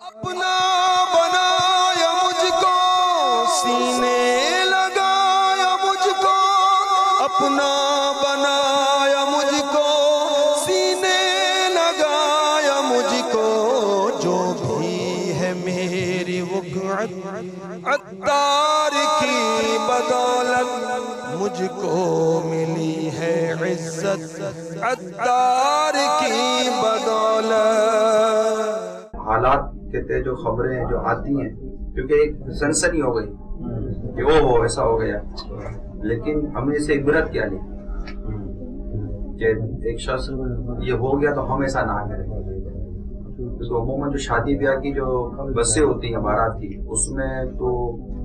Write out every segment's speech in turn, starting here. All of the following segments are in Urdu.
اپنا بنایا مجھ کو، سینے لگایا مجھ کو، اپنا بنایا مجھ کو، سینے لگایا مجھ کو، جو بھی ہے میری وقعت عطار کی بدولت، مجھ کو ملی ہے عزت عطار کی بدولت۔ حالات کہتے ہیں جو خبریں جو آتی ہیں، کیونکہ ایک سنسنی ہو گئی کہ او ہو ایسا ہو گیا، لیکن ہمیں اسے عبرت کیا لی کہ ایک شخص یہ ہو گیا تو ہم ایسا نہ کریں۔ کیونکہ عموماً جو شادی بیاہ کی جو بسیں ہوتی ہیں بارات کی، اس میں تو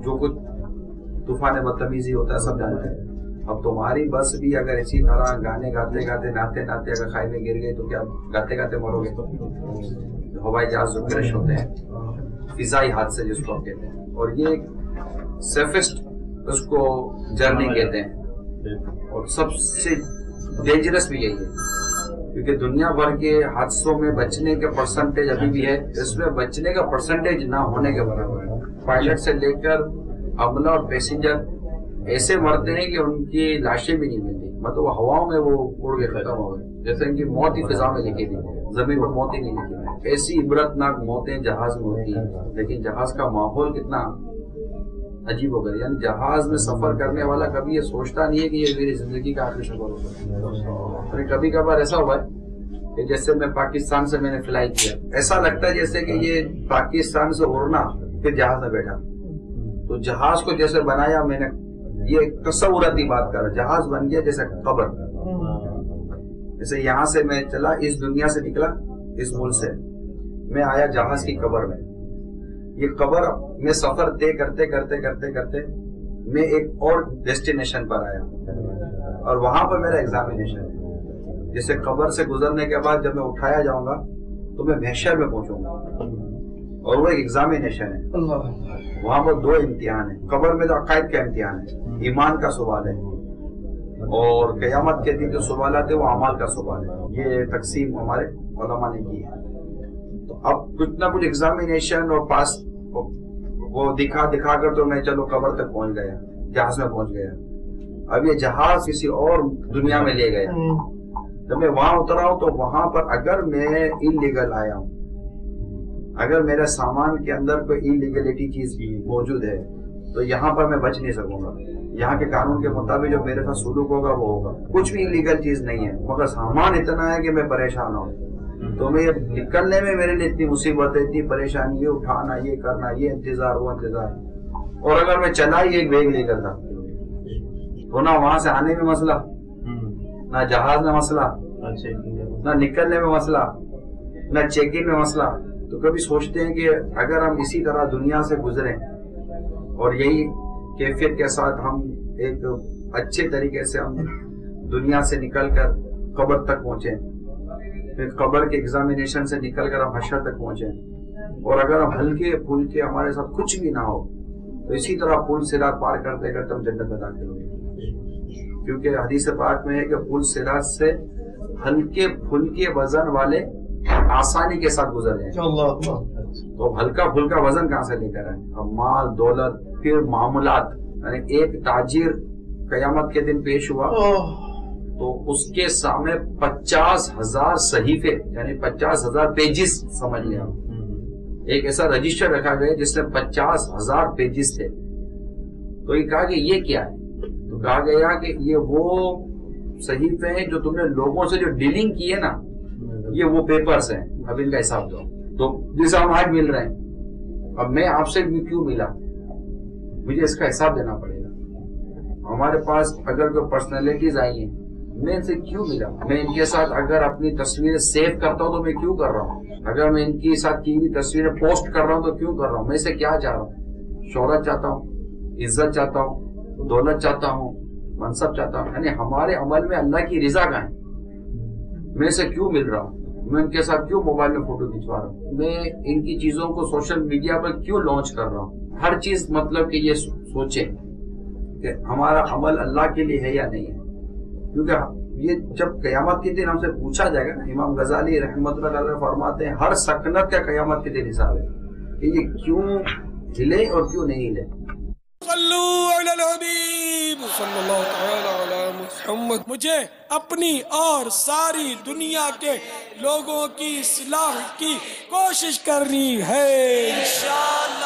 جو کچھ طوفان بدتمیزی ہوتا ہے سب جانتے ہیں۔ اب تمہاری بس بھی اگر اسی طرح گانے گاتے گاتے ناچتے ناچتے اگر کھائی میں گر گئی تو کیا گاتے گاتے مرو گے؟ ہوائی جہاز جو کرش ہوتے ہیں، فضائی حادثے جس کو کہتے ہیں، اور یہ ایک سیفسٹ اس کو جرنی کہتے ہیں، اور سب سے ڈینجرس بھی یہی ہے، کیونکہ دنیا بھر کے حادثوں میں بچنے کے پرسنٹیج ابھی بھی ہے، اس میں بچنے کا پرسنٹیج نہ ہونے کے برابر ہے۔ پائلٹ سے لے کر عملہ اور پیسنجر ایسے مرتے ہیں کہ ان کی لاشیں بھی نہیں ملتی، مطلب وہ ہواؤں میں وہ اڑ کے ختم ہو گئے، جیسے ان کی موت ہی فضا میں لکھی تھی، زمین پر موت ہی نہیں لکھی۔ ایسی عبرتناک موتیں جہاز میں ہوتی ہیں، لیکن جہاز کا ماحول کتنا عجیب ہو گیا، یعنی جہاز میں سفر کرنے والا کبھی یہ سوچتا نہیں ہے کہ یہ میری زندگی کا آخری سفر ہوگا۔ کبھی کبھار ایسا ہوا ہے کہ جیسے میں پاکستان سے میں نے فلائی کیا، ایسا لگتا ہے جیسے کہ یہ پاکستان سے اڑنا پھر جہاز میں بیٹھا، تو جہاز کو جیسے بنایا میں نے، یہ تصوراتی بات کر رہا، جہاز بن گیا جیسے قبر، جیسے یہاں سے میں چلا، اس دنیا سے نکلا، اس ملک سے میں آیا جہاز کی قبر میں، یہ قبر میں سفر طے کرتے کرتے کرتے کرتے میں ایک اور ڈیسٹینیشن پر آیا، اور وہاں پر میرا ایگزامینیشن ہے۔ جیسے قبر سے گزرنے کے بعد جب میں اٹھایا جاؤں گا تو میں محشر میں پہنچوں گا، اور وہ ایک ایگزامینیشن ہے، وہاں پر دو امتحان ہیں۔ قبر میں تو عقائد کا امتحان ہے، ایمان کا سوال ہے، اور قیامت کے دن جو سوالات ہیں وہ اعمال کا سوال ہے۔ یہ تقسیم ہمارے علماء نے کی ہے۔ تو اب کچھ نہ کچھ ایگزامینیشن اور پاس وہ دکھا کر تو میں چلو قبر تک پہنچ گیا، جہاز میں پہنچ گیا۔ اب یہ جہاز کسی اور دنیا میں لے گیا، جب میں وہاں اترا ہوں تو وہاں پر اگر میں انلیگل آیا ہوں، اگر میرے سامان کے اندر کوئی انلیگلٹی چیز موجود ہے تو یہاں پر میں بچ نہیں سکوں گا۔ یہاں کے قانون کے مطابق جو میرے ساتھ سلوک ہوگا وہ ہوگا، کچھ بھی انلیگل چیز نہیں ہے، مگر سامان اتنا ہے کہ میں پریشان ہوں، تو میں یہ نکلنے میں میرے لیے اتنی مصیبت ہے، اتنی پریشانی، یہ اٹھانا، یہ کرنا، یہ انتظار، وہ انتظار، اور اگر میں چلا ہی ایک بیگ لے کر تھا تو نہ وہاں سے آنے میں مسئلہ، نہ جہاز میں مسئلہ، نہ نکلنے میں مسئلہ، نہ چیک ان میں مسئلہ۔ تو کبھی سوچتے ہیں کہ اگر ہم اسی طرح دنیا سے گزریں اور یہی کیفیت کے ساتھ ہم ایک اچھے طریقے سے ہم دنیا سے نکل کر قبر تک پہنچیں، پھر قبر کے ایگزامینیشن سے نکل کر ہم حشر تک پہنچیں، اور اگر ہم ہلکے پھلکے ہمارے ساتھ کچھ بھی نہ ہو تو اسی طرح پل صراط پار کرتے کرتے ہم جنت میں داخل ہوں گے، کیونکہ حدیث پاک میں ہے کہ پل صراط سے ہلکے پھلکے وزن والے آسانی کے ساتھ گزر جائیں۔ تو ہلکا پھلکا وزن کہاں سے لے کر آئیں؟ اب مال، دولت، پھر معاملات، یعنی ایک تاجر قیامت کے دن پیش ہوا تو اس کے سامنے 50,000 صحیفے، یعنی 50,000 پیجز سمجھ لیا، ایک ایسا رجسٹر رکھا گیا جس میں 50,000 پیجز تھے۔ تو یہ کہا کہ یہ کیا ہے؟ تو کہا گیا کہ یہ وہ صحیفے ہیں جو تم نے لوگوں سے جو ڈیلنگ کی ہے نا، یہ وہ پیپرز ہیں، اب ان کا حساب دو۔ تو جسے ہم آج مل رہے ہیں، اب میں آپ سے کیوں ملا، مجھے اس کا حساب دینا پڑے گا۔ ہمارے پاس اگر کوئی پرسنالٹیز آئی ہیں، میں ان سے کیوں ملا، میں ان کے ساتھ اگر اپنی تصویریں سیو کرتا ہوں تو میں کیوں کر رہا ہوں، اگر میں ان کے ساتھ کی ہوئی تصویریں پوسٹ کر رہا ہوں تو کیوں کر رہا ہوں، میں اسے کیا چاہ رہا ہوں، شہرت چاہتا ہوں، عزت چاہتا ہوں، دولت چاہتا ہوں، منصب چاہتا ہوں، یعنی ہمارے عمل میں اللہ کی رضا کہاں ہے؟ میں اسے کیوں مل رہا ہوں، میں ان کے ساتھ کیوں موبائل میں فوٹو کھنچوا رہا ہوں، میں ان کی چیزوں کو سوشل میڈیا پر کیوں لانچ کر رہا ہوں۔ ہر چیز مطلب کہ یہ سوچیں کہ ہمارا عمل اللہ کے لیے ہے یا نہیں ہے، کیونکہ یہ جب قیامت کے دن ہم سے پوچھا جائے گا نا، امام غزالی رحمۃ اللہ علیہ فرماتے ہیں ہر سکنت کا قیامت کے دن حساب ہے، کہ یہ کیوں ہلے اور کیوں نہیں ہلے. صلو علی الحبیب صلی اللہ تعالی علی محمد. مجھے اپنی اور ساری دنیا کے لوگوں کی اصلاح کی کوشش کرنی ہے انشاءاللہ.